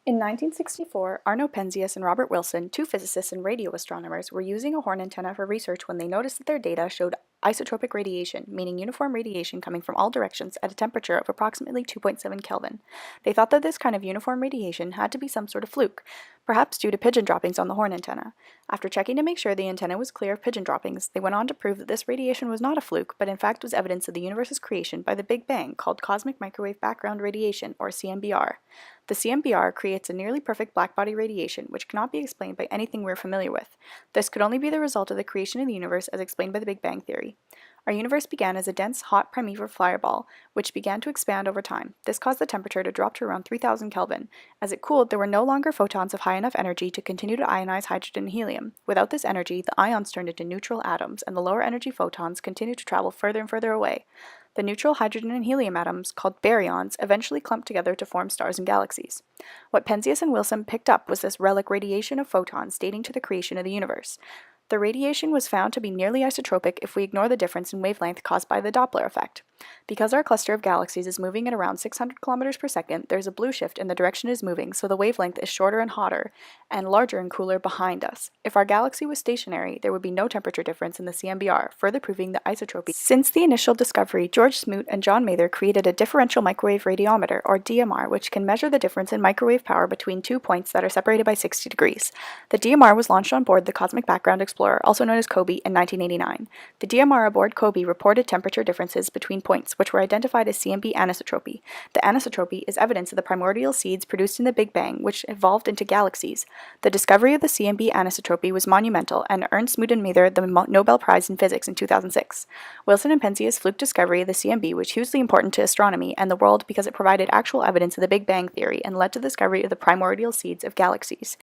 In 1964, Arno Penzias and Robert Wilson, two physicists and radio astronomers, were using a horn antenna for research when they noticed that their data showed isotropic radiation, meaning uniform radiation coming from all directions at a temperature of approximately 2.7 Kelvin. They thought that this kind of uniform radiation had to be some sort of fluke, perhaps due to pigeon droppings on the horn antenna. After checking to make sure the antenna was clear of pigeon droppings, they went on to prove that this radiation was not a fluke, but in fact was evidence of the universe's creation by the Big Bang, called cosmic microwave background radiation, or CMBR. The CMBR creates a nearly perfect blackbody radiation, which cannot be explained by anything we're familiar with. This could only be the result of the creation of the universe as explained by the Big Bang theory. Our universe began as a dense, hot, primeval fireball, which began to expand over time. This caused the temperature to drop to around 3000 Kelvin. As it cooled, there were no longer photons of high enough energy to continue to ionize hydrogen and helium. Without this energy, the ions turned into neutral atoms, and the lower energy photons continued to travel further and further away. The neutral hydrogen and helium atoms, called baryons, eventually clumped together to form stars and galaxies. What Penzias and Wilson picked up was this relic radiation of photons dating to the creation of the universe. The radiation was found to be nearly isotropic if we ignore the difference in wavelength caused by the Doppler effect. Because our cluster of galaxies is moving at around 600 kilometers per second, there's a blue shift in the direction it is moving, so the wavelength is shorter and hotter, and larger and cooler behind us. If our galaxy was stationary, there would be no temperature difference in the CMBR, further proving the isotropy. Since the initial discovery, George Smoot and John Mather created a differential microwave radiometer, or DMR, which can measure the difference in microwave power between two points that are separated by 60 degrees. The DMR was launched on board the Cosmic Background Explorer, also known as COBE, in 1989. The DMR aboard COBE reported temperature differences between points, which were identified as CMB anisotropy. The anisotropy is evidence of the primordial seeds produced in the Big Bang, which evolved into galaxies. The discovery of the CMB anisotropy was monumental and earned Smoot and Mather the Nobel Prize in Physics in 2006. Wilson and Penzias' fluke discovery of the CMB was hugely important to astronomy and the world because it provided actual evidence of the Big Bang theory and led to the discovery of the primordial seeds of galaxies.